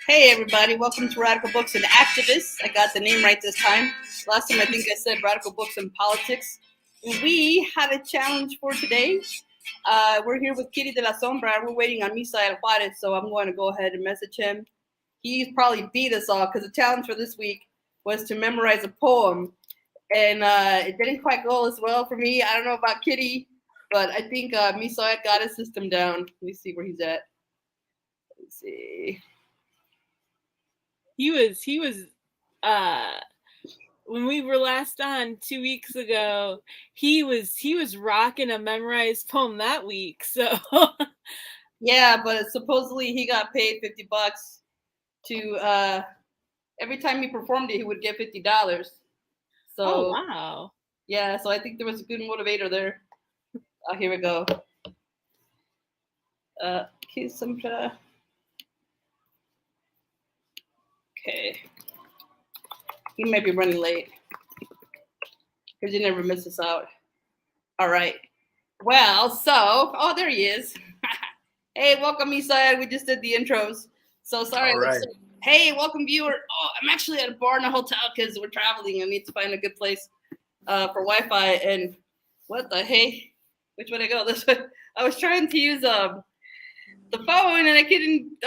Hey everybody, welcome to Radical Books and Activists. I got the name right this time. Last time I think I said Radical Books and Politics. And we had a challenge for today. We're here with Kitty de la Sombra. We're waiting on Misael Juarez, so I'm going to go ahead and message him. He's probably beat us all because the challenge for this week was to memorize a poem. And it didn't quite go as well for me. I don't know about Kitty, but I think Misael got his system down. Let me see where he's at. Let's see. He was when we were last on 2 weeks ago, he was rocking a memorized poem that week. So yeah, but supposedly he got paid $50 to every time he performed it, he would get $50. So oh wow. Yeah, so I think there was a good motivator there. Oh, here we go. Okay. He might be running late. Because you never miss us out. All right. Well, oh, there he is. Hey, welcome, Isai. We just did the intros. So sorry. All right. Hey, welcome, viewer. Oh, I'm actually at a bar in a hotel because we're traveling. I need to find a good place for Wi-Fi. And what the hey? Which way to go? This way. I was trying to use the phone and I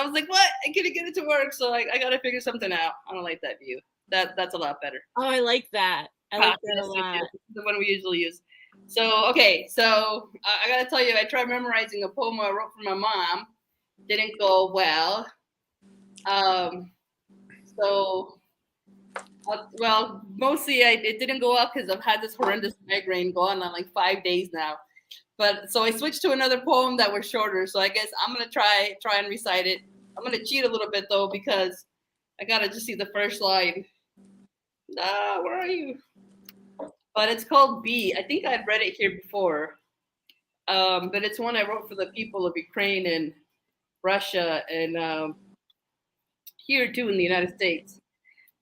was like, what? I couldn't get it to work. So I got to figure something out. I don't like that view. That's a lot better. Oh, I like that. I like that a lot. The one we usually use. So, okay. So I got to tell you, I tried memorizing a poem I wrote for my mom. Didn't go well. Well, mostly it didn't go up because I've had this horrendous migraine going on like 5 days now. But so I switched to another poem that was shorter. So I guess I'm gonna try and recite it. I'm gonna cheat a little bit though because I gotta just see the first line. Where are you? But it's called B. I think I'd read it here before. But it's one I wrote for the people of Ukraine and Russia and here too in the United States.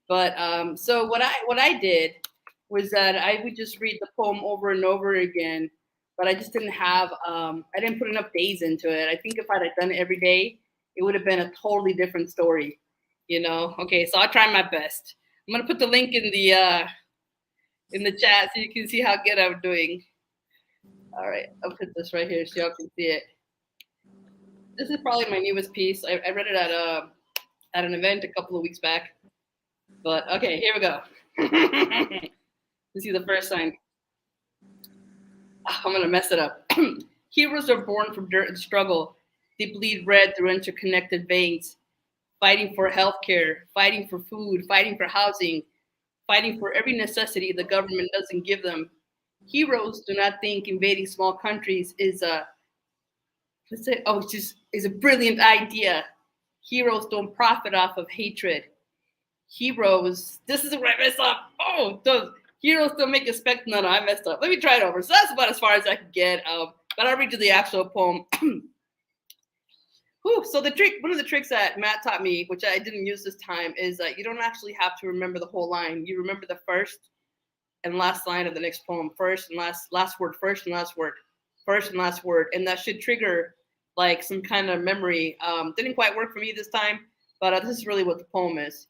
But so what I did was that I would just read the poem over and over again. But I just didn't have, I didn't put enough days into it. I think if I'd have done it every day, it would have been a totally different story, you know? Okay, so I'll try my best. I'm gonna put the link in the chat so you can see how good I'm doing. All right, I'll put this right here so y'all can see it. This is probably my newest piece. I read it at an event a couple of weeks back. But okay, here we go. Let's see the first line. I'm gonna mess it up. Heroes are born from dirt and struggle. They bleed red through interconnected veins, fighting for healthcare, fighting for food, fighting for housing, fighting for every necessity the government doesn't give them. Heroes do not think invading small countries is a brilliant idea. Heroes don't profit off of hatred. Heroes, this is where I messed up. Oh, those heroes don't make a spectacle. No, I messed up. Let me try it over. So that's about as far as I can get. But I'll read you the actual poem. So one of the tricks that Matt taught me, which I didn't use this time, is that you don't actually have to remember the whole line. You remember the first and last line of the next poem. First and last word, first and last word, first and last word. And that should trigger like some kind of memory. Didn't quite work for me this time, but this is really what the poem is.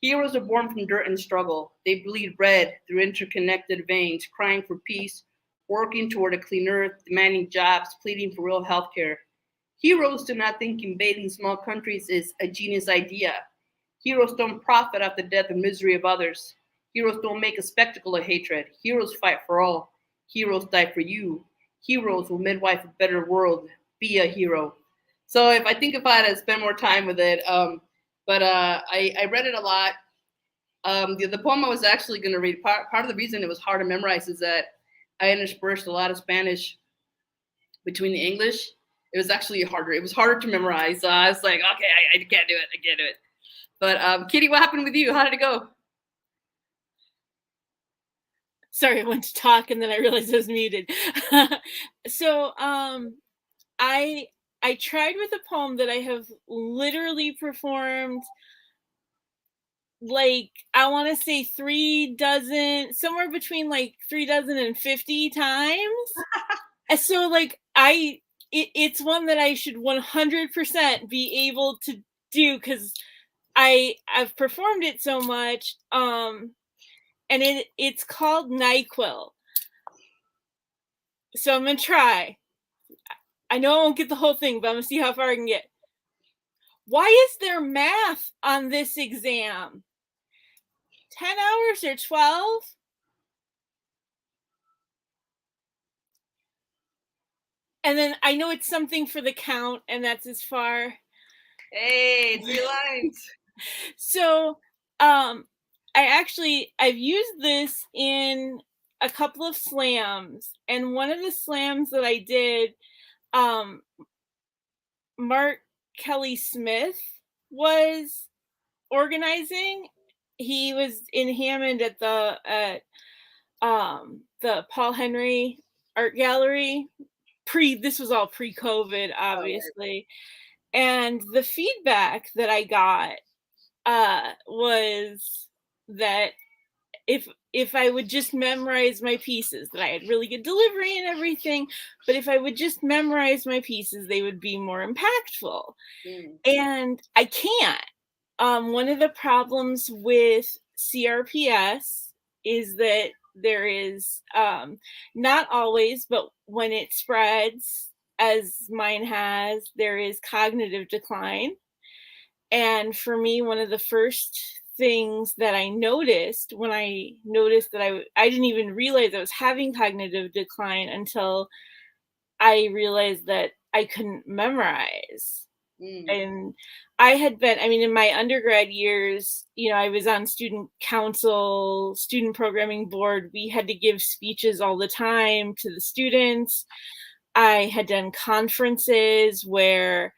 Heroes are born from dirt and struggle. They bleed red through interconnected veins, crying for peace, working toward a clean earth, demanding jobs, pleading for real health care. Heroes do not think invading small countries is a genius idea. Heroes don't profit off the death and misery of others. Heroes don't make a spectacle of hatred. Heroes fight for all. Heroes die for you. Heroes will midwife a better world. Be a hero. So if I had to spend more time with it, but I read it a lot. The poem I was actually going to read, part of the reason it was hard to memorize is that I interspersed a lot of Spanish between the English. It was actually harder. It was harder to memorize. So I was like, okay, I can't do it. But Kitty, what happened with you? How did it go? Sorry, I went to talk and then I realized I was muted. So I tried with a poem that I have literally performed like I want to say 3 dozen, somewhere between like 3 dozen and 50 times. And so like I it's one that I should 100% be able to do because I've performed it so much. And it's called NyQuil. So I'm gonna try. I know I won't get the whole thing, but I'm gonna see how far I can get. Why is there math on this exam? 10 hours or 12? And then I know it's something for the count, and that's as far. Hey, 3 lines. So, I've used this in a couple of slams, and one of the slams that I did, Mark Kelly Smith was organizing. He was in Hammond at the Paul Henry Art Gallery. This was all pre-COVID, obviously. And the feedback that I got was that if I would just memorize my pieces, that I had really good delivery and everything, but if I would just memorize my pieces, they would be more impactful. And I can't. One of the problems with CRPS is that there is not always, but when it spreads, as mine has, there is cognitive decline. And for me, one of the first things that I noticed when I noticed that I didn't even realize I was having cognitive decline until I realized that I couldn't memorize. And I had been, I mean, in my undergrad years, I was on student council, student programming board. We had to give speeches all the time to the students. I had done conferences where,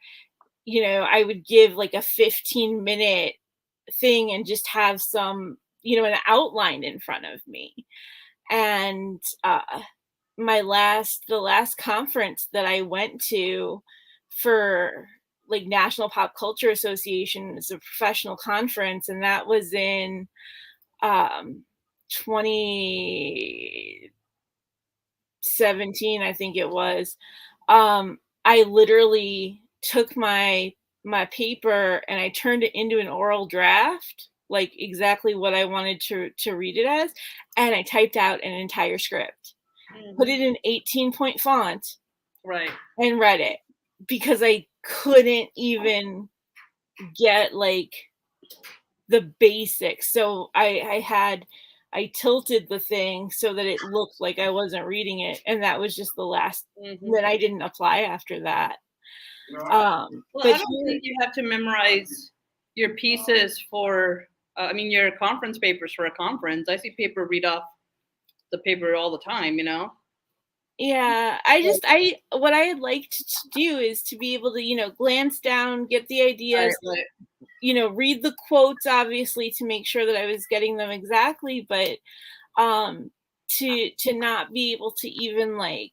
I would give like a 15-minute thing and just have some, an outline in front of me. And the last conference that I went to for like National Pop Culture Association is a professional conference, and that was in 2017, I think it was. I literally took my paper and I turned it into an oral draft, like exactly what I wanted to read it as, and I typed out an entire script, put it in 18-point font, right, and read it because I couldn't even get like the basics. So I tilted the thing so that it looked like I wasn't reading it, and that was just the last. Then I didn't apply after that. Well, I don't think you have to memorize your pieces for, your conference papers for a conference. I see people read off the paper all the time, Yeah, what I'd like to do is to be able to, glance down, get the ideas, right. Read the quotes, obviously, to make sure that I was getting them exactly, but to not be able to even like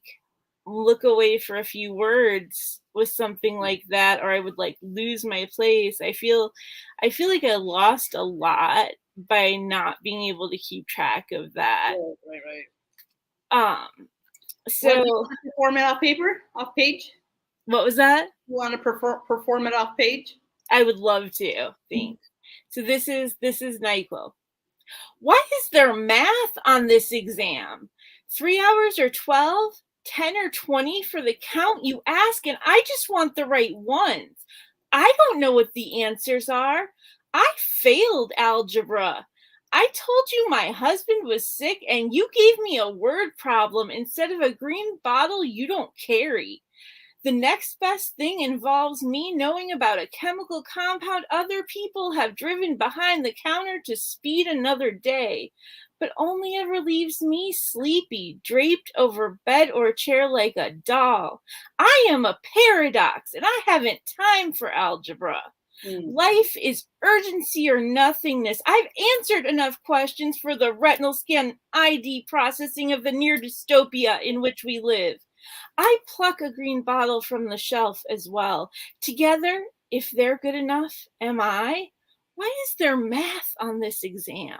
look away for a few words with something like that, or I would like lose my place. I feel like I lost a lot by not being able to keep track of that. Right. So you want to perform it off page? What was that? You want to perform it off page? I would love to. Thanks. So this is NyQuil. Why is there math on this exam? 3 hours or 12? 10 or 20 for the count you ask, and I just want the right ones. I don't know what the answers are. I failed algebra. I told you my husband was sick, and you gave me a word problem instead of a green bottle you don't carry. The next best thing involves me knowing about a chemical compound other people have driven behind the counter to speed another day, but only ever leaves me sleepy, draped over bed or chair like a doll. I am a paradox, and I haven't time for algebra. Life is urgency or nothingness. I've answered enough questions for the retinal scan ID processing of the near dystopia in which we live. I pluck a green bottle from the shelf as well. Together, if they're good enough, am I? Why is there math on this exam?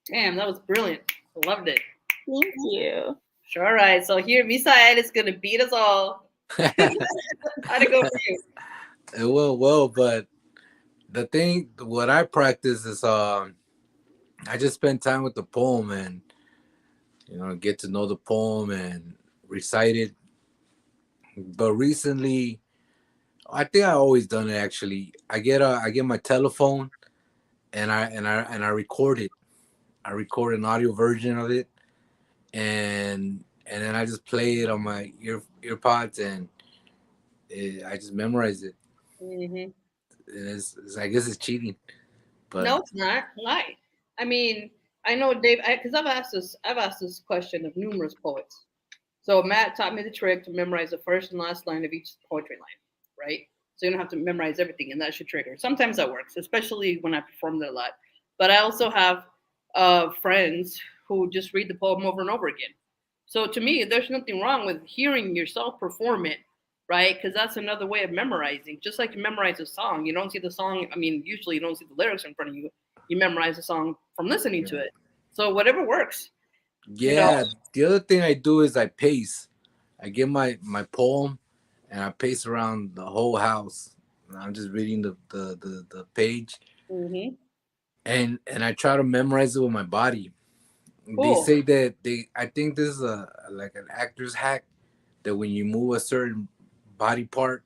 Damn, that was brilliant. Loved it. Thank you. All right, so here Misael is going to beat us all. How'd it go for you? It will well, but the thing, what I practice is, I just spend time with the poem and get to know the poem and recite it. But recently, I think I always done it actually. I get my telephone and I record it. I record an audio version of it, and then I just play it on my earpods, and I just memorize it. Hmm. And I guess it's cheating, but No, it's not. Why? I mean, I know Dave, because I've asked this question of numerous poets. So Matt taught me the trick to memorize the first and last line of each poetry line, right? So you don't have to memorize everything, and that should trigger. Sometimes that works, especially when I performed it a lot. But I also have friends who just read the poem over and over again. So to me, there's nothing wrong with hearing yourself perform it, right? Because that's another way of memorizing. Just like you memorize a song, you don't see the song. I mean, usually you don't see the lyrics in front of you. You memorize the song from listening to yeah. it. So whatever works, you know. Yeah, the other thing I do is I pace. I get my poem and I pace around the whole house. And I'm just reading the page, Hmm. and I try to memorize it with my body. They Cool. say that I think this is a like an actor's hack, that when you move a certain body part,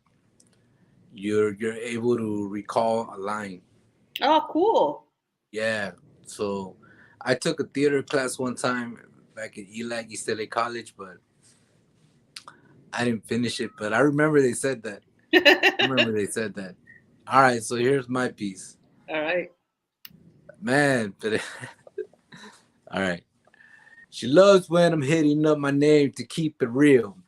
you're able to recall a line. Oh, cool. Yeah. So I took a theater class one time back at ELAC, East LA College, but I didn't finish it. But I remember they said that. I remember they said that. All right, so here's my piece. All right. Man, but all right. She loves when I'm hitting up my name to keep it real.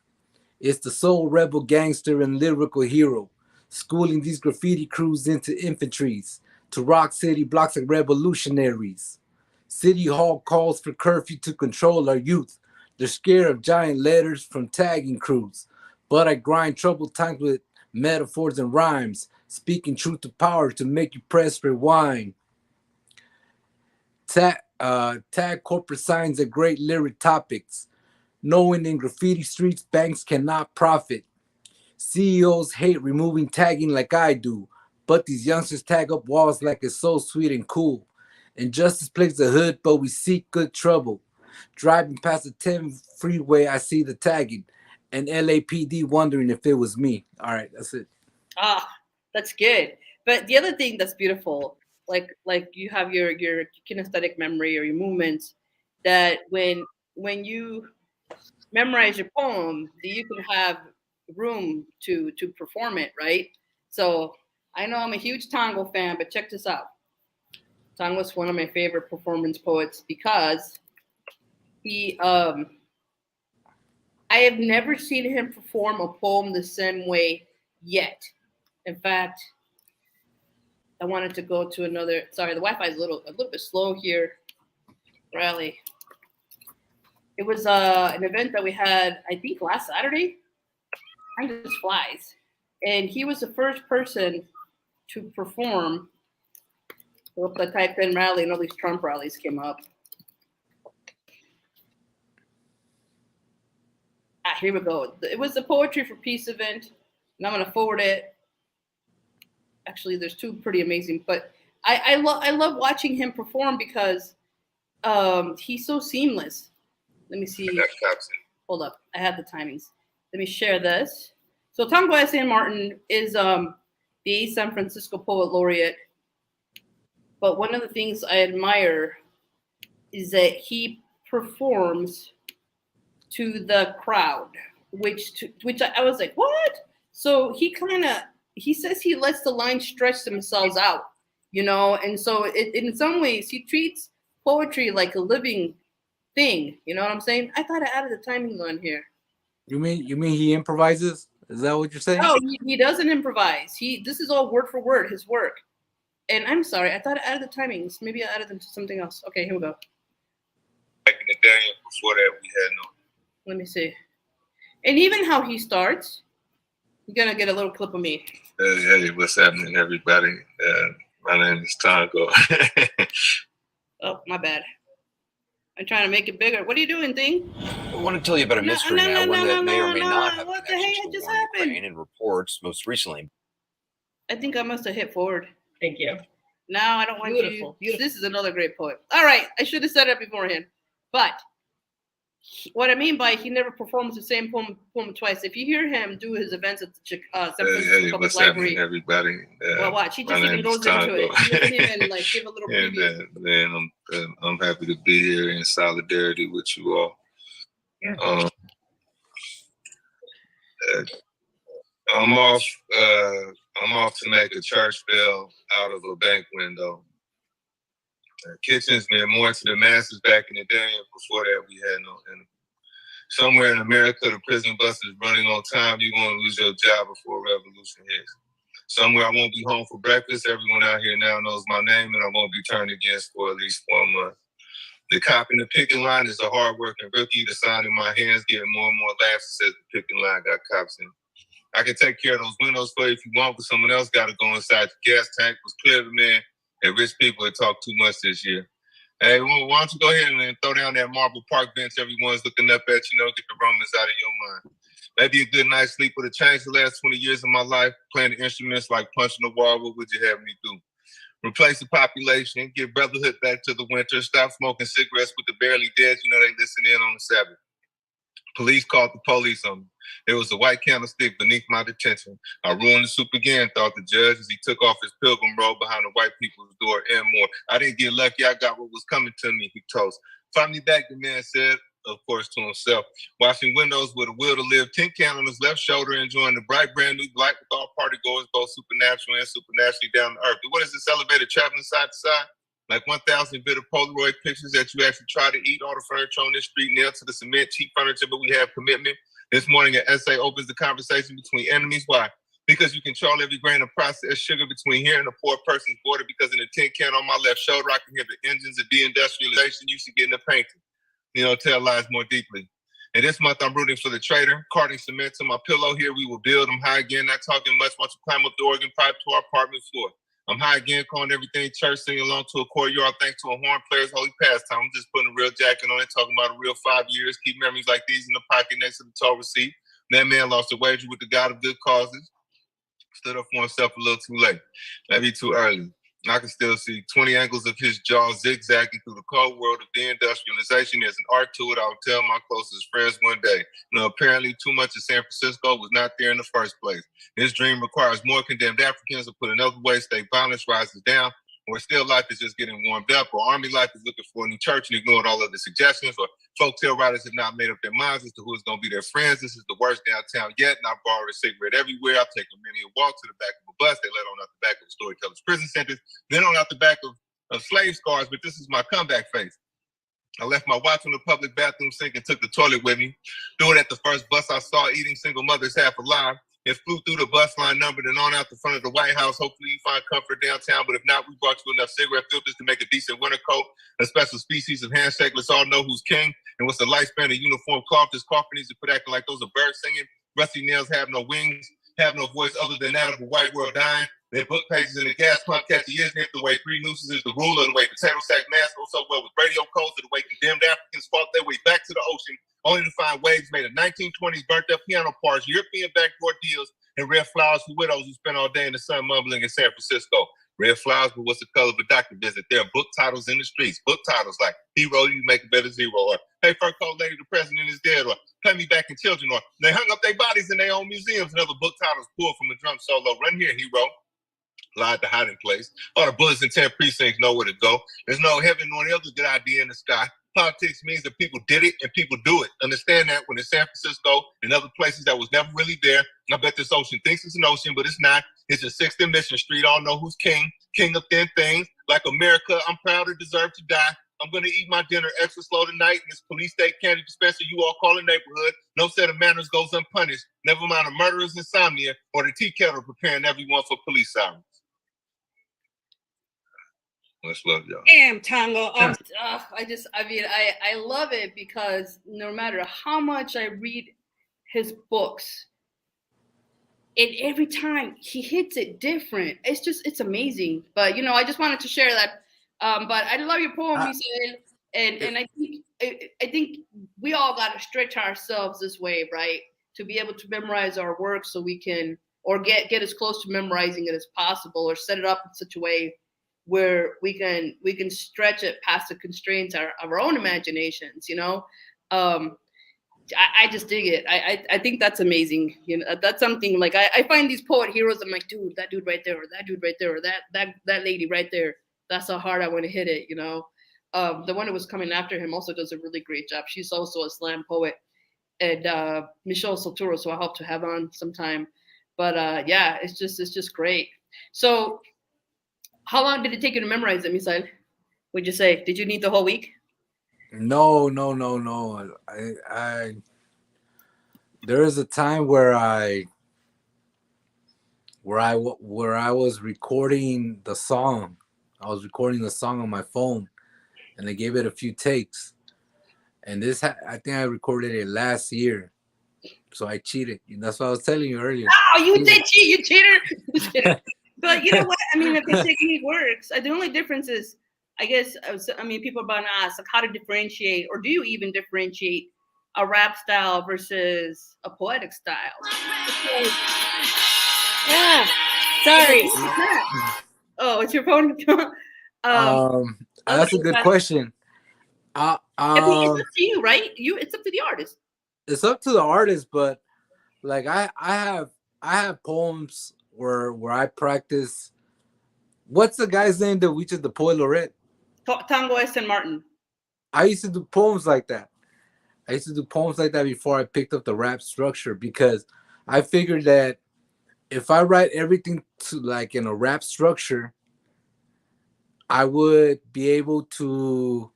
It's the soul rebel gangster and lyrical hero, schooling these graffiti crews into infantries, to rock city blocks like revolutionaries. City Hall calls for curfew to control our youth. They're scared of giant letters from tagging crews. But I grind troubled times with metaphors and rhymes, speaking truth to power to make you press rewind. Tag corporate signs at great lyric topics, knowing in graffiti streets banks cannot profit. CEOs hate removing tagging like I do, but these youngsters tag up walls like it's so sweet and cool. Injustice plagues the hood, but we seek good trouble. Driving past the 10 freeway, I see the tagging, and LAPD wondering if it was me. All right, that's it. Ah, that's good. But the other thing that's beautiful, like you have your kinesthetic memory or your movements, that when you memorize your poem, that you can have room to perform it, right? So I know I'm a huge Tango fan, but check this out. Tango's one of my favorite performance poets because he I have never seen him perform a poem the same way yet. In fact, I wanted to go to another. Sorry, the Wi-Fi is a little bit slow here. Rally. It was an event that we had, I think, last Saturday. Time just flies, and he was the first person to perform. Well, the type in rally and all these Trump rallies came up. Ah, here we go. It was the Poetry for Peace event, and I'm gonna forward it. Actually, there's two pretty amazing, but I love watching him perform because he's so seamless. Let me see. Hold up, I have the timings. Let me share this. So Tango S. San Martin is the San Francisco Poet Laureate, but one of the things I admire is that he performs to the crowd, which I was like, what? So he says he lets the lines stretch themselves out, and so in some ways he treats poetry like a living thing. You know what I'm saying? I thought I added the timings on here. You mean he improvises? Is that what you're saying? Oh, he doesn't improvise. This is all word for word his work. And I'm sorry, I thought I added the timings. Maybe I added them to something else. Okay, here we go. Back in the day, before that, we had no. Let me see. And even how he starts, you're gonna get a little clip of me. Hey, what's happening, everybody? My name is Tango. Oh, my bad. I'm trying to make it bigger. What are you doing, thing? I want to tell you about a mystery now, one that may or may not have a What the connection heck to the just war in happened? Ukraine, and reports most recently. I think I must have hit forward. Thank you. No, I don't want Beautiful. you. This is another great poem. All right, I should have said it beforehand. But what I mean by he never performs the same poem twice. If you hear him do his events at the San Francisco Public Library, everybody? Well, watch. He just even goes into it. You let him and like give a little preview. Man, I'm happy to be here in solidarity with you all. Yeah. I'm off to make a church bell out of a bank window. Kitchens meant more to the masses back in the day, and before that we had no enemy. Somewhere in America, the prison bus is running on time. You're going to lose your job before revolution hits. Somewhere I won't be home for breakfast. Everyone out here now knows my name, and I won't be turned against for at least 1 month. The cop in the picking line is a hard-working rookie. The sign in my hands getting more and more laughs. Says the picking line got cops in. I can take care of those windows for you if you want, but someone else got to go inside the gas tank. It was clear to me that rich people had talked too much this year. Hey, why don't you go ahead and throw down that marble park bench everyone's looking up at, get the Romans out of your mind. Maybe a good night's sleep would have changed the last 20 years of my life. Playing the instruments like punching the wall, what would you have me do? Replace the population, give brotherhood back to the winter, stop smoking cigarettes with the barely dead, they listen in on the Sabbath. Police called the police on me. There was a white candlestick beneath my detention. I ruined the soup again, thought the judge, as he took off his pilgrim robe behind the white people's door and more. I didn't get lucky, I got what was coming to me, he toast. Find me back, the man said, of course to himself. Washing windows with a will to live, tin can on his left shoulder, enjoying the bright brand new light with all party goers, both supernatural and supernaturally down to earth. But what is this elevator traveling side to side? Like 1,000 bit of Polaroid pictures that you actually try to eat. All the furniture on this street nailed to the cement, cheap furniture, but we have commitment. This morning, an essay opens the conversation between enemies. Why? Because you control every grain of processed sugar between here and the poor person's border. Because in the tin can on my left shoulder, I can hear the engines of deindustrialization. You should get in the painting. Tell lies more deeply. And this month, I'm rooting for the traitor, carting cement to my pillow. Here we will build. I'm high again, not talking much. Once you climb up the organ pipe to our apartment floor. I'm high again, calling everything church, singing along to a courtyard, thanks to a horn player's holy pastime. I'm just putting a real jacket on it, talking about a real 5 years. Keep memories like these in the pocket next to the toll receipt. That man lost a wager with the God of good causes. Stood up for himself a little too late, maybe too early. I can still see 20 angles of his jaw zigzagging through the cold world of deindustrialization. There's an art to it. I'll tell my closest friends one day. Apparently too much of San Francisco was not there in the first place. This dream requires more condemned Africans, to put another way, state violence rises down, or still life is just getting warmed up, or army life is looking for a new church and ignored all of the suggestions, or folktale writers have not made up their minds as to who's going to be their friends. This is the worst downtown yet, and I borrow a cigarette everywhere. I take many a walk to the back of a bus. They let on out the back of the storyteller's prison sentence, then on out the back of slave scars, but this is my comeback phase. I left my watch on the public bathroom sink and took the toilet with me. Threw it at the first bus I saw, eating single mothers half alive. It flew through the bus line numbered and on out the front of the White House. Hopefully you find comfort downtown, but if not, we brought you enough cigarette filters to make a decent winter coat, a special species of handshake. Let's all know who's king and what's the lifespan of uniform cloth. This coffin needs to quit acting like those are birds singing. Rusty nails have no wings, have no voice other than that of a white world dying. Their book pages in the gas pump catch the ears nipped, the way 3 nooses is the rule, of the way potato sack masks go so well with radio codes, of the way condemned Africans fought their way back to the ocean, only to find waves made of 1920s burnt up piano parts, European backdoor deals, and red flowers for widows who spend all day in the sun mumbling in San Francisco. Red flowers, but what's the color of a doctor visit? There are book titles in the streets. Book titles like Hero, You Make a Better Zero, or Hey, Fur Coat Lady, the President is Dead, or Play Me Back in Children, or They Hung Up Their Bodies in Their Own Museums, and other book titles pulled from a drum solo. Run here, hero. Lied to hiding place. All the bullets in 10 precincts know where to go. There's no heaven nor any other good idea in the sky. Politics means that people did it and people do it. Understand that when in San Francisco and other places that was never really there. I bet this ocean thinks it's an ocean, but it's not. It's a 6th and Mission Street. All know who's king. King of thin things. Like America, I'm proud to deserve to die. I'm going to eat my dinner extra slow tonight in this police state candy dispenser you all call a neighborhood. No set of manners goes unpunished. Never mind a murderer's insomnia or the tea kettle preparing everyone for police sirens. Much love, y'all. Damn, Tango. I love it because no matter how much I read his books, and every time he hits it different. It's amazing. But I just wanted to share that. But I love your poem, he said, and I think I think we all got to stretch ourselves this way, right? To be able to memorize our work so we can, or get as close to memorizing it as possible, or set it up in such a way where we can stretch it past the constraints of our own imaginations, you know. I just dig it. I think that's amazing. You know, that's something like I find these poet heroes. I'm like, dude, that dude right there, or that dude right there, or that lady right there. That's how hard I want to hit it. You know, the one who was coming after him also does a really great job. She's also a slam poet, and Michelle Soturo, so I hope to have on sometime. But yeah, it's just great. So, how long did it take you to memorize it, Misael? Would you say? Did you need the whole week? No, no, no, no. There is a time where I was recording the song. I was recording the song on my phone, and I gave it a few takes. And I think I recorded it last year, so I cheated. And that's what I was telling you earlier. Oh, you did cheat, you cheater! But you know what? I mean, if the technique works, the only difference is, I guess, I mean, people are about to ask, like, how to differentiate, or do you even differentiate a rap style versus a poetic style? Yeah. Sorry. Oh, it's your phone. That's a good question. I mean, it's up to you, right? It's up to the artist. It's up to the artist, but like I have poems where I practice. What's the guy's name that we did the poet laureate? Tango S. and Martin. I used to do poems like that. I used to do poems like that before I picked up the rap structure, because I figured that if I write everything to like in a rap structure, I would be able to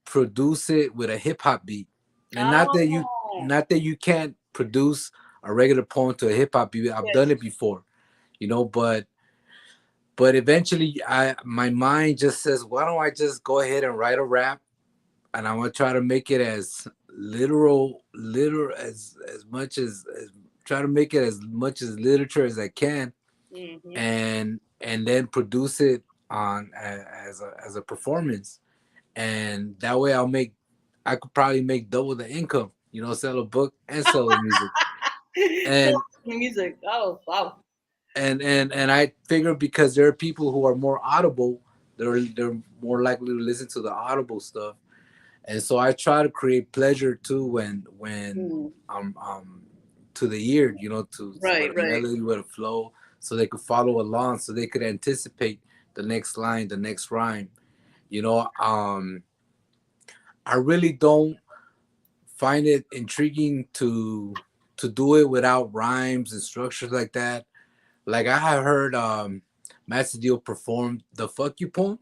produce it with a hip hop beat. And not that you can't produce a regular poem to a hip hop beat. I've done it before, you know, but eventually my mind just says, why don't I just go ahead and write a rap, and I'm gonna try to make it as literal as much as try to make it as much as literature as I can, and then produce it on as a performance, and that way I could probably make double the income, you know, sell a book and sell the music. And music. Oh wow. And I figure, because there are people who are more audible, they're more likely to listen to the audible stuff. And so I try to create pleasure too when to the ear, you know, to right, with a melody, with a flow, so they could follow along, so they could anticipate the next line, the next rhyme. You know, I really don't find it intriguing to do it without rhymes and structures like that. Like I have heard Matt Cedillo perform the "Fuck You" poem,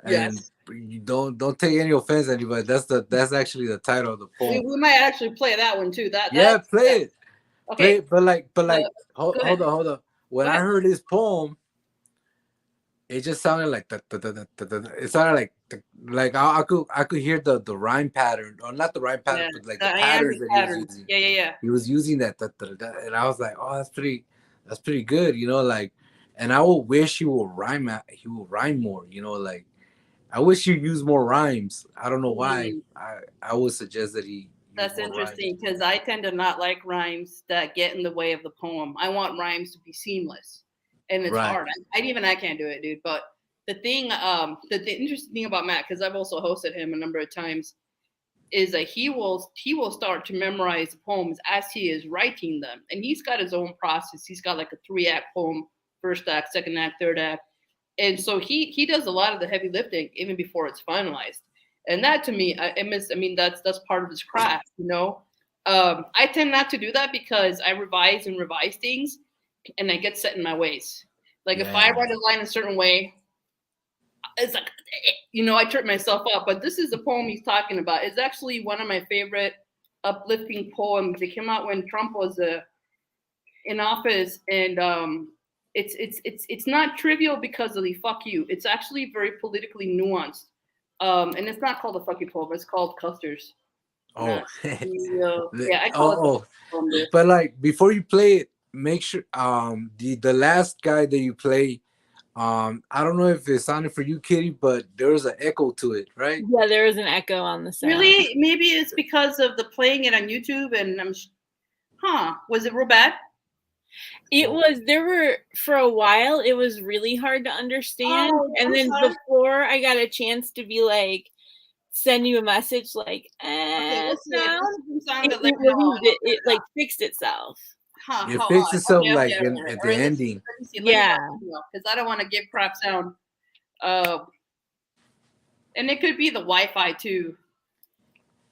and you don't take any offense, anybody. That's actually the title of the poem. We might actually play that one too. Play it. Okay. Play it, but hold on. When I heard his poem, it just sounded like it sounded like I could hear the rhyme pattern, or not the rhyme pattern, but like the patterns that he was using. Yeah. He was using that, and I was like, oh, that's pretty good, you know, like. And I will wish he will rhyme more, you know, like. I wish you use more rhymes. I don't know why. I would suggest that he. That's interesting, because I tend to not like rhymes that get in the way of the poem. I want rhymes to be seamless, and it's hard. I can't do it, dude. But the thing, the interesting thing about Matt, because I've also hosted him a number of times, is that he will start to memorize the poems as he is writing them, and he's got his own process. He's got like a 3-act poem, first act, second act, third act. And so he does a lot of the heavy lifting even before it's finalized. And that, to me, that's part of his craft, you know. I tend not to do that, because I revise things, and I get set in my ways. Like if I write a line a certain way, it's like, you know, I trip myself up. But this is the poem he's talking about. It's actually one of my favorite uplifting poems. It came out when Trump was in office, and it's not trivial because of the "fuck you." It's actually very politically nuanced, and it's not called the "fuck you" poem. It's called Custer's. Oh, I call it. But like, before you play it, make sure the last guy that you play, I don't know if it sounded for you, Kitty, but there was an echo to it, right? Yeah, there was an echo on the sound. Really? Maybe it's because of the playing it on YouTube, and was it real bad? It was, there were, for a while, it was really hard to understand. And then before I got a chance to be like, send you a message like, we'll see. It like fixed itself. It fixed itself like at the ending. Yeah. Because I don't want to give crap sound. And it could be the Wi-Fi too.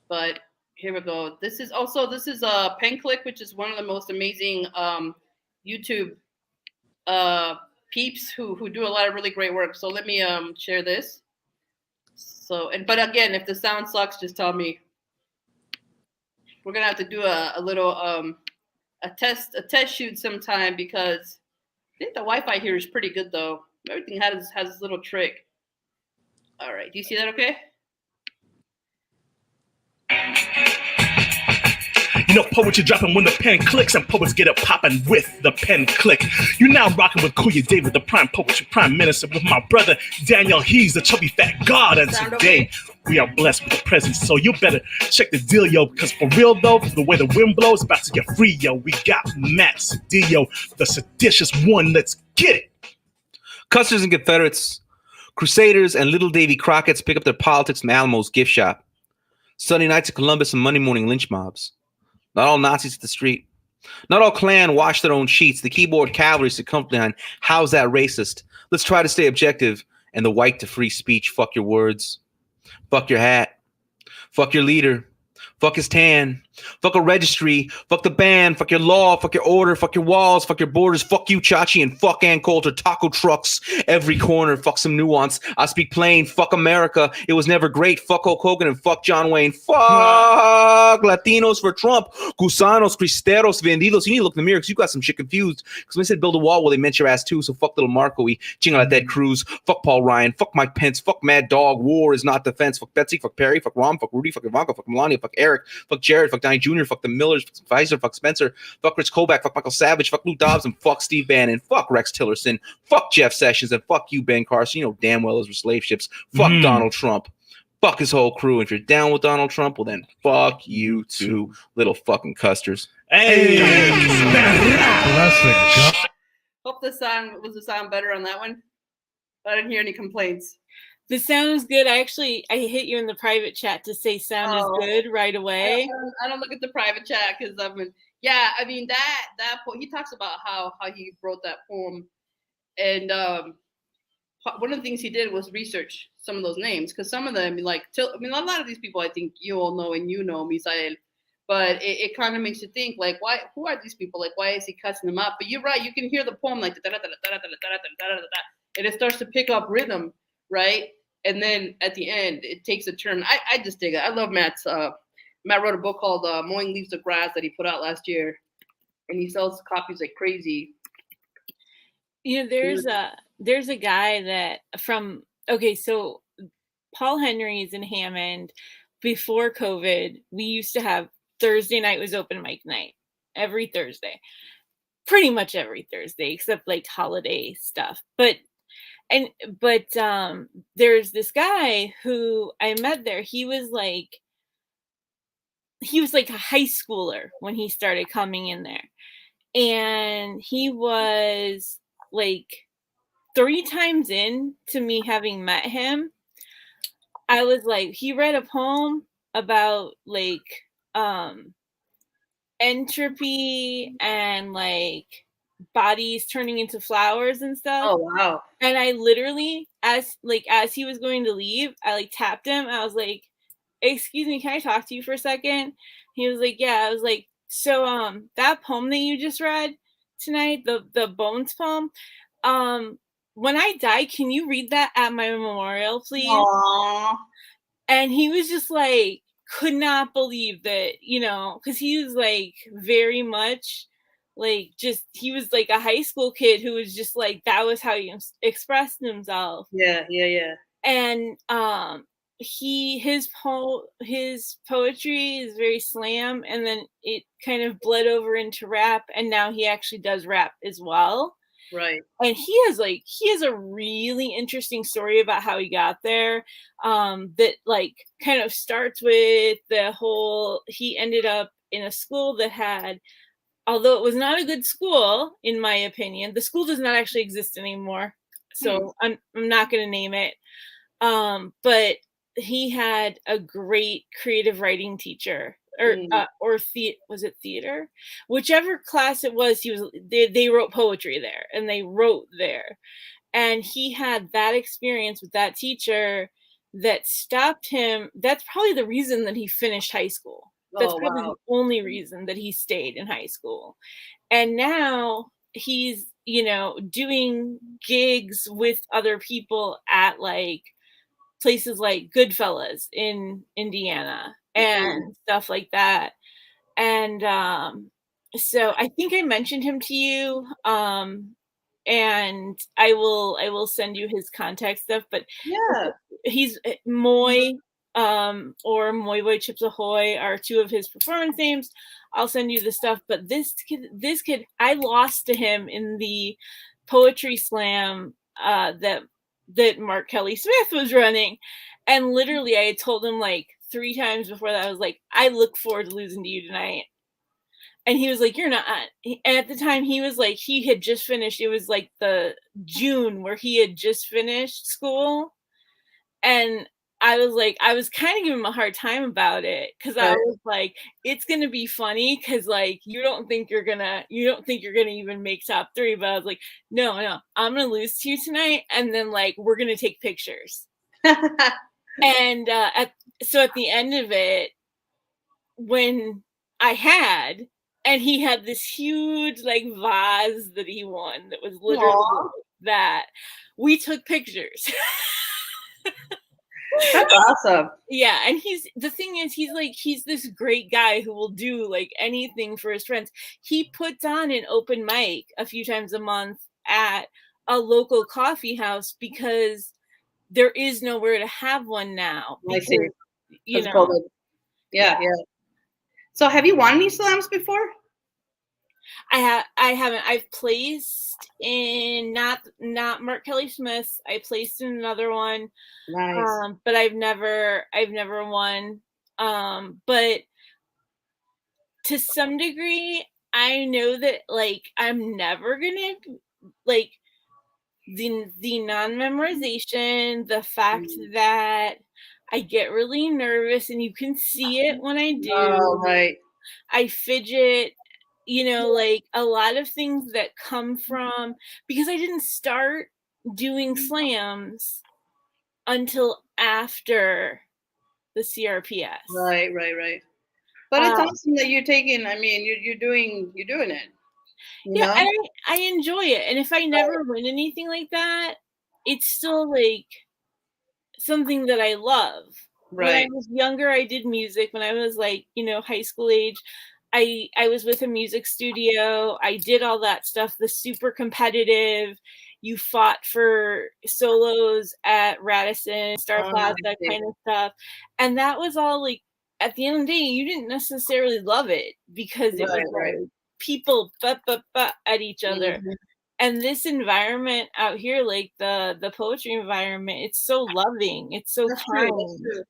But here we go. This is a Pen Click, which is one of the most amazing YouTube peeps who do a lot of really great work. So let me share this. So, but again, if the sound sucks, just tell me. We're gonna have to do a little a test shoot sometime, because I think the Wi-Fi here is pretty good though. Everything has this little trick. All right, do you see that? Okay. You know, poetry dropping when the pen clicks, and poets get it popping with the pen click. You're now rocking with Kuya David, the prime poetry prime minister, with my brother Daniel. He's the chubby fat god, and today we are blessed with the presence. So you better check the deal, yo, because for real though, the way the wind blows, about to get free, yo. We got Matt Cedillo, the seditious one. Let's get it. Custer's and Confederates, Crusaders, and Little Davy Crockett's pick up their politics from Alamo's gift shop. Sunday nights at Columbus and Monday morning lynch mobs. Not all Nazis at the street. Not all Klan wash their own sheets. The keyboard cavalry succumbed behind how's that racist? Let's try to stay objective and the white to free speech. Fuck your words. Fuck your hat. Fuck your leader. Fuck his tan. Fuck a registry. Fuck the band. Fuck your law. Fuck your order. Fuck your walls. Fuck your borders. Fuck you, Chachi, and fuck Ann Coulter. Taco trucks every corner. Fuck some nuance. I speak plain. Fuck America. It was never great. Fuck Hulk Hogan and fuck John Wayne. Fuck Latinos for Trump. Gusanos, Cristeros, Vendidos. You need to look in the mirror because you got some shit confused. Because when they said build a wall, well, they meant your ass too. So fuck little Marco-y. Chinga Dead Cruz. Fuck Paul Ryan. Fuck Mike Pence. Fuck Mad Dog. War is not defense. Fuck Betsy. Fuck Perry. Fuck Rom. Fuck Rudy. Fuck Ivanka. Fuck Melania. Fuck Eric. Fuck Jared. Fuck Donnie Jr. Fuck the Millers. Fuck Pfizer. Fuck Spencer. Fuck Rich Kobach. Fuck Michael Savage. Fuck Lou Dobbs. And fuck Steve Bannon. Fuck Rex Tillerson. Fuck Jeff Sessions. And fuck you, Ben Carson. You know damn well those were slave ships. Fuck Donald Trump. Fuck his whole crew. If you're down with Donald Trump, well then fuck you too, little fucking custers. Hey, hope the sound better on that one. I didn't hear any complaints. The sound is good. I hit you in the private chat to say sound is good right away. I don't look at the private chat because that he talks about how he wrote that poem, and one of the things he did was research some of those names, because some of them, a lot of these people I think you all know and you know, Misael, but it kind of makes you think, like, who are these people? Like, why is he cussing them up? But you're right, you can hear the poem like and it starts to pick up rhythm, right? And then at the end, it takes a turn. I just dig it. I love Matt's. Matt wrote a book called Mowing Leaves of Grass that he put out last year, and he sells copies like crazy. You know, there's a guy that so Paul Henry's in Hammond. Before COVID, we used to have Thursday night was open mic night every Thursday, pretty much every Thursday except like holiday stuff. But there's this guy who I met there. He was like a high schooler when he started coming in there, and he was like 3 times in to me having met him. I was like, he read a poem about like entropy and like bodies turning into flowers and stuff. Oh wow. And I literally, as he was going to leave, I like tapped him. I was like, excuse me, can I talk to you for a second? He was like, yeah. I was like, so that poem that you just read tonight, the Bones poem, when I die, can you read that at my memorial, please? Aww. And he was just like, could not believe that, because he was like very much like, just, he was like a high school kid who was just like, that was how he expressed himself. Yeah. And his poetry is very slam, and then it kind of bled over into rap, and now he actually does rap as well. Right. And he has a really interesting story about how he got there, that like kind of starts with the whole, he ended up in a school that had, although it was not a good school, in my opinion, the school does not actually exist anymore. So I'm not going to name it. But he had a great creative writing teacher, was it theater? Whichever class it was, they wrote poetry there and they wrote there. And he had that experience with that teacher that stopped him. That's probably the reason that he finished high school. That's probably the only reason that he stayed in high school. And now he's, doing gigs with other people at like places like Goodfellas in Indiana and stuff like that. And so I think I mentioned him to you. And I will send you his contact stuff, but yeah, he's Moy, or Moy Boy Chips Ahoy are two of his performance names. I'll send you the stuff, but this kid, I lost to him in the poetry slam that Mark Kelly Smith was running, and literally I had told him like 3 times before that, I was like, I look forward to losing to you tonight. And he was like, you're not. And at the time, he was like, he had just finished. It was like the June where he had just finished school. And I was like, I was kind of giving him a hard time about it. Cause I was like, it's going to be funny. Cause like, you don't think you're going to even make top 3. But I was like, no, I'm going to lose to you tonight. And then like, we're going to take pictures. And so at the end of it, when and he had this huge like vase that he won that was literally that, we took pictures. That's awesome. Yeah, and the thing is, he's this great guy who will do like anything for his friends. He puts on an open mic a few times a month at a local coffee house because there is nowhere to have one now. Because, Yeah. So have you won any slams before? I haven't. I've placed in not Mark Kelly Smith. I placed in another one. Nice. But I've never won. But to some degree, I know that like I'm never gonna like the non-memorization, the fact that I get really nervous, and you can see it when I do. Oh, right. I fidget, like a lot of things that come from, because I didn't start doing slams until after the CRPS. Right. But it's awesome that you're taking. I mean, you're doing it. Yeah, and I enjoy it. And if I never win anything like that, it's still like something that I love. Right. When I was younger, I did music. When I was like, high school age, I was with a music studio. I did all that stuff, the super competitive. You fought for solos at Radisson, Star Plaza, that kind of stuff. And that was all like, at the end of the day, you didn't necessarily love it because it was like people at each other. And this environment out here, like the poetry environment, it's so loving. It's so kind. That's true.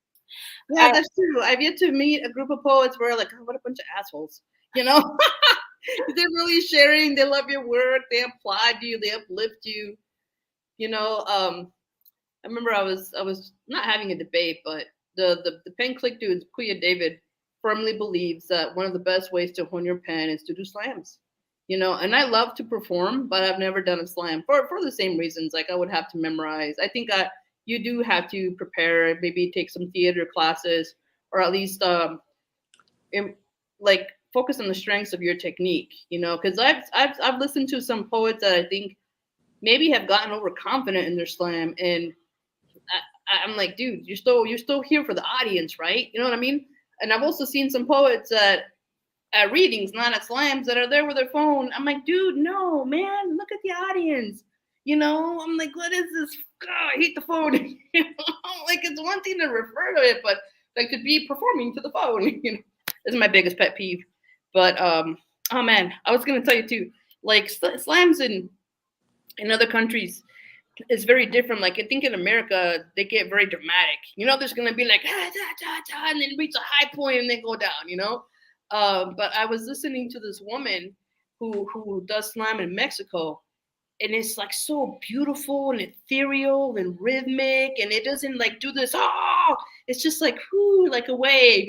Yeah, that's true. I've yet to meet a group of poets where like, oh, what a bunch of assholes, They're really sharing. They love your work. They applaud you. They uplift you. I remember I was not having a debate, but the pen click dude, Kuya David, firmly believes that one of the best ways to hone your pen is to do slams. And I love to perform, but I've never done a slam for the same reasons. Like I would have to memorize. I think you do have to prepare, maybe take some theater classes, or at least focus on the strengths of your technique. Because I've listened to some poets that I think maybe have gotten overconfident in their slam, and I'm like, dude, you're still here for the audience, right? You know what I mean? And I've also seen some poets at readings, not at slams, that are there with their phone. I'm like, dude, no, man, look at the audience. I'm like, what is this? God, I hate the phone. Like it's one thing to refer to it, but like to be performing to the phone. This is my biggest pet peeve. But oh man, I was gonna tell you too. Like slams in In other countries, it's very different. Like I think in America, they get very dramatic. There's gonna be like and then reach a high point and then go down. But I was listening to this woman who does slam in Mexico, and it's like so beautiful and ethereal and rhythmic, and it doesn't like do this. Oh, it's just like whoo, like a wave.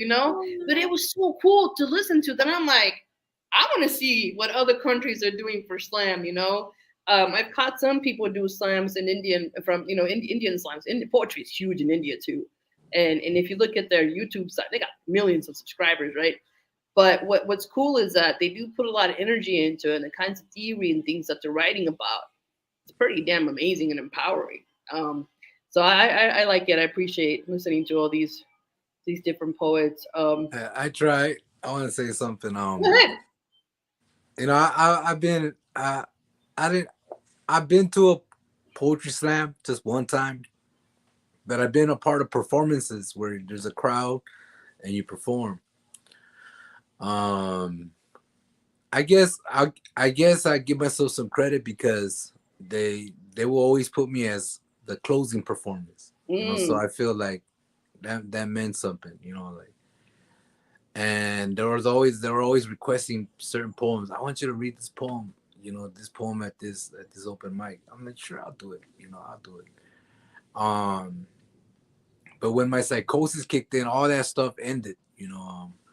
But it was so cool to listen to. Then I'm like, I want to see what other countries are doing for slam. I've caught some people do slams in Indian Indian slams. Indian poetry is huge in India too, and if you look at their YouTube site, they got millions of subscribers, right? But what's cool is that they do put a lot of energy into it, and the kinds of theory and things that they're writing about. It's pretty damn amazing and empowering. So I like it. I appreciate listening to all these different poets. I try. I want to say something. Go ahead. I've been I've been to a poetry slam just one time, but I've been a part of performances where there's a crowd and you perform. I guess I give myself some credit because they will always put me as the closing performance. So I feel like that meant something, like. And they were always requesting certain poems. I want you to read this poem, this poem at this open mic. I'm like, sure, I'll do it. I'll do it. But when my psychosis kicked in, all that stuff ended.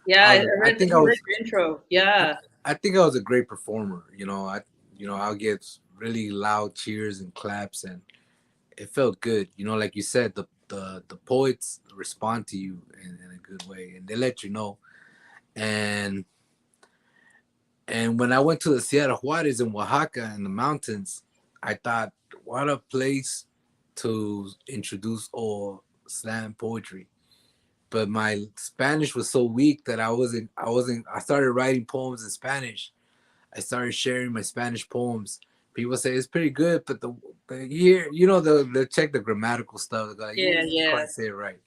Yeah, I think I was your intro. Yeah, I think I was a great performer. I'll get really loud cheers and claps, and it felt good. Like you said, the poets respond to you in a good way, and they let you know. And when I went to the Sierra Juarez in Oaxaca in the mountains, I thought, what a place to introduce all slam poetry. But my Spanish was so weak that I started writing poems in Spanish. I started sharing my Spanish poems. People say it's pretty good, but here, they'll check the grammatical stuff. Like, yeah. Can't say it right.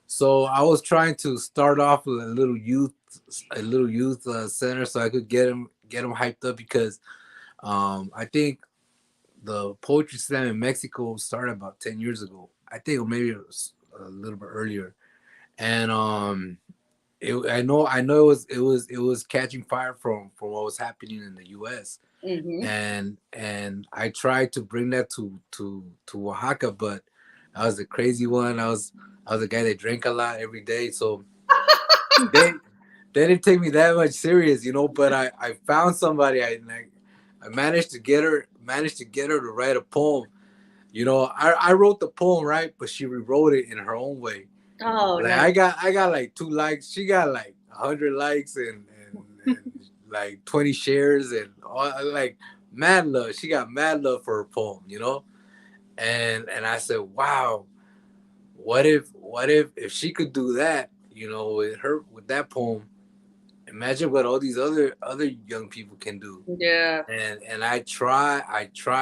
So I was trying to start off with a little youth center, so I could get them hyped up because I think the poetry slam in Mexico started about 10 years ago. I think, or maybe it was a little bit earlier, and I know it was catching fire from what was happening in the U.S. Mm-hmm. And I tried to bring that to Oaxaca, but I was a crazy one. I was a guy that drank a lot every day, so they didn't take me that much serious, But I found somebody. I managed to get her to write a poem. I wrote the poem, right, but she rewrote it in her own way. Oh, like nice. I got like 2 likes. She got like 100 likes and like 20 shares and all, like mad love. She got mad love for her poem, And I said, wow, what if she could do that, with that poem? Imagine what all these other young people can do. Yeah. And I try,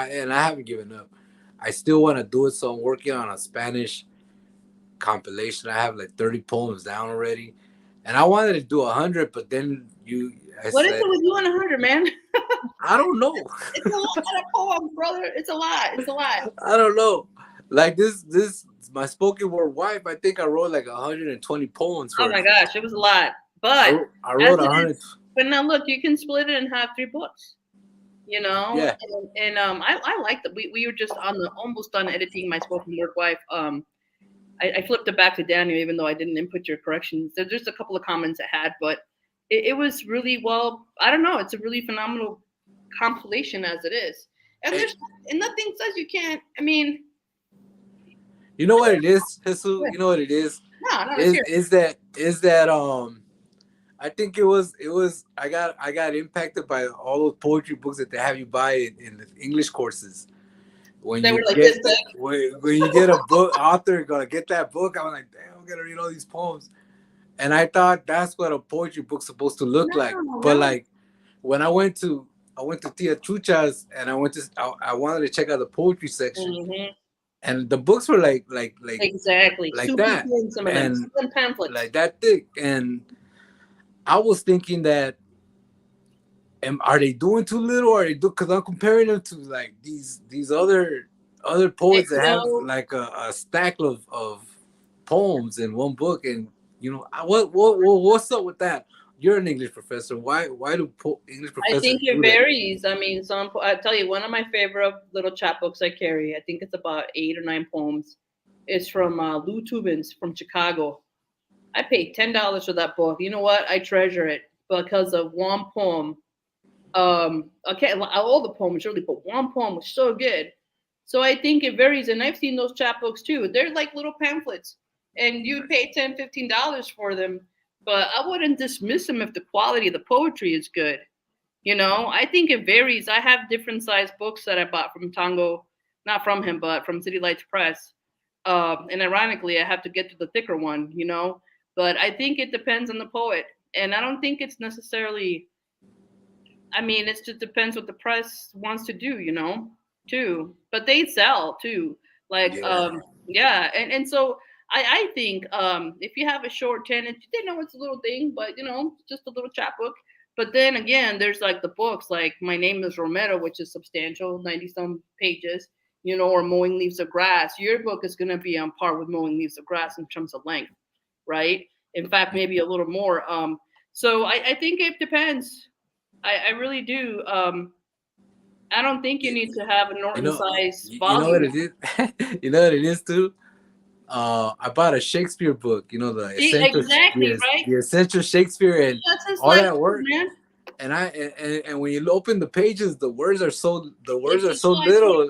and I haven't given up. I still want to do it, so I'm working on a Spanish compilation. I have like 30 poems down already, and I wanted to do 100, but then what is it with you on 100, man? I don't know. It's a lot of poems, brother. It's a lot. I don't know. Like this my spoken word wife. I think I wrote like 120 poems. Oh my gosh, it was a lot. But I wrote 100. But now look, you can split it and have 3 books. Yeah. And I like that. We were just almost done editing my spoken word wife. I flipped it back to Daniel, even though I didn't input your corrections. There's just a couple of comments I had, but it was really, well, I don't know. It's a really phenomenal compilation as it is. And and nothing says you can't. I mean, you know what it is, Jesus? You know what it is? No, is that I think it was I got impacted by all those poetry books that they have you buy in the English courses. When you get a book author gonna get that book, I'm like, damn, I'm gonna read all these poems. And I thought that's what a poetry book's supposed to look like. But like when I went to Tia Chucha's and I wanted to check out the poetry section. Mm-hmm. And the books were like exactly like super that, thin, some of them. Some pamphlets like that thick. And I was thinking that are they doing too little, or are they do? Because I'm comparing them to like these other poets that have No, like a stack of poems in one book, and you know what's up with that? You're an English professor. Why do English I professors think it do that? varies. I mean, I tell you, one of my favorite little chapbooks I carry, I think it's about 8 or 9 poems. It's from Lou Tubins from Chicago. I paid $10 for that book. You know what? I treasure it because of one poem. Okay, all the poems really, but one poem was so good. So I think it varies, and I've seen those chapbooks too. They're like little pamphlets, and you pay $10, $15 for them. But I wouldn't dismiss them if the quality of the poetry is good. You know, I think it varies. I have different size books that I bought from Tango, not from him, but from City Lights Press. And ironically, I have to get to the thicker one, you know. But I think it depends on the poet, and I don't think it's necessarily. I mean, it just depends what the press wants to do, you know, too. But they sell too. Like, Yeah. yeah, and so I think if you have a short 10, they know it's a little thing, but you know, just a little chapbook. But then again, there's like the books, like My Name is Romero, which is substantial, 90 some pages, you know, or Mowing Leaves of Grass. Your book is going to be on par with Mowing Leaves of Grass in terms of length, right? In fact, maybe a little more. So I think it depends. I really do. I don't think you need to have a You Norton know, size you know what volume. it is. You know what it is too. I bought a Shakespeare book. You know See, exactly, right? the essential Shakespeare and That's just all like that food, work. man. And when you open the pages, the words It's are just so like food, little.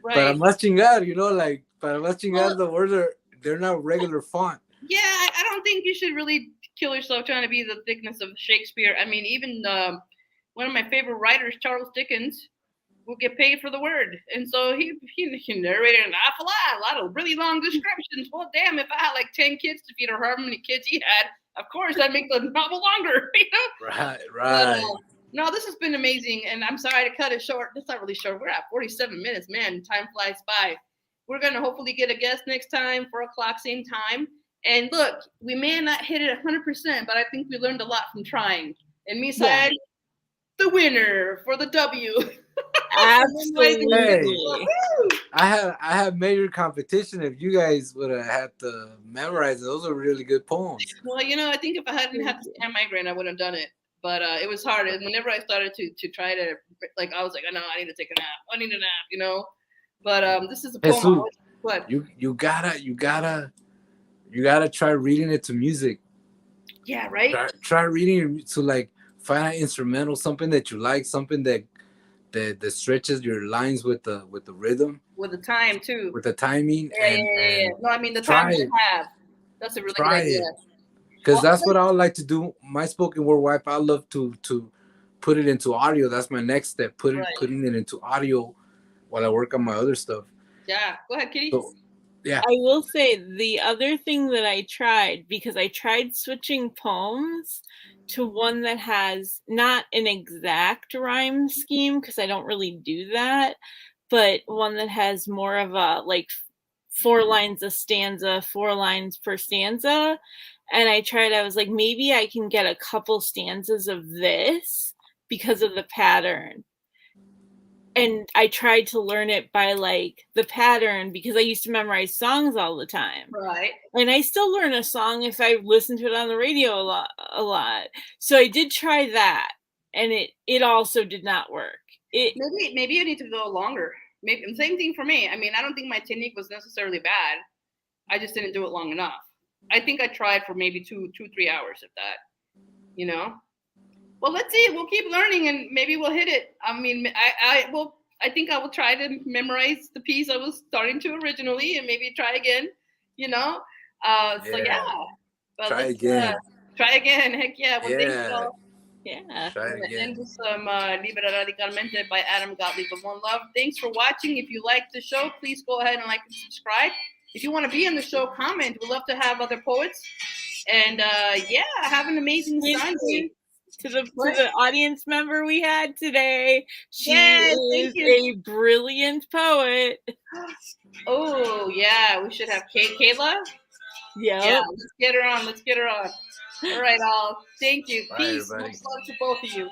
Para right? más chingar, you know, like para más Well, chingar, they're not regular font. yeah, I don't think you should really kill yourself trying to be the thickness of Shakespeare. I mean, even one of my favorite writers, Charles Dickens, will get paid for the word, and so he narrated an awful lot, a lot of really long descriptions. Well, damn, if I had like 10 kids to feed or however many kids he had, of course I'd make the novel longer, you know. Right, But right. no, this has been amazing, and I'm sorry to cut it short. It's not really short. We're at 47 minutes, man. Time flies by. We're gonna hopefully get a guest next time, 4 o'clock, same time. And look, we may not hit it 100%, but I think we learned a lot from trying. And me Yeah. side, the winner for the W. Hey, Absolutely. I have major competition. If you guys would have had to memorize it, those are really good poems. Well, you know, I think if I hadn't had the scan migraine, I would have done it. But it was hard. And whenever I started to try to, like, I was like, oh, no, I need to take a nap. I need a nap, you know. But this is a poem. Jesus, What? you gotta try reading it to music. Yeah, right. Try reading it to like find an instrumental, something that you like, something that stretches your lines with the rhythm, With the time too. with the timing, Yeah, yeah, yeah, yeah. No, I mean the time try you it. have. That's a really good Try idea. it. Because Well, that's what I would like to do. My spoken word wife, I love to put it into audio. That's my next step. Putting it into audio while I work on my other stuff. yeah. Go ahead, Kitty. So yeah. I will say the other thing that I tried, because I tried switching poems to one that has not an exact rhyme scheme, because I don't really do that, but one that has more of a like 4 lines a stanza, 4 lines per stanza. And I was like, maybe I can get a couple stanzas of this because of the pattern. And I tried to learn it by like the pattern because I used to memorize songs all the time. Right. And I still learn a song if I listen to it on the radio a lot. So I did try that, and it also did not work. Maybe you need to go longer. Maybe same thing for me. I mean, I don't think my technique was necessarily bad. I just didn't do it long enough. I think I tried for maybe 3 hours, if that. You know. Well, let's see. We'll keep learning, and maybe we'll hit it. I mean, I will. I think I will try to memorize the piece I was starting to originally, and maybe try again. You know. So yeah. But Try let's again. try again. Heck yeah. Well, thank you all. Yeah. Try We're again. end with some Libera Radicalmente by Adam Gottlieb of One Love. Thanks for watching. If you like the show, please go ahead and like and subscribe. If you want to be on the show, comment. We'd love to have other poets. And yeah, have an amazing Sunday. To the audience member we had today. She is thank a brilliant poet. Oh, yeah. We should have Kayla. Yep. Yeah, let's get her on. Let's get her on. All right, all. Thank you. Bye, Peace. everybody. Much love to both of you.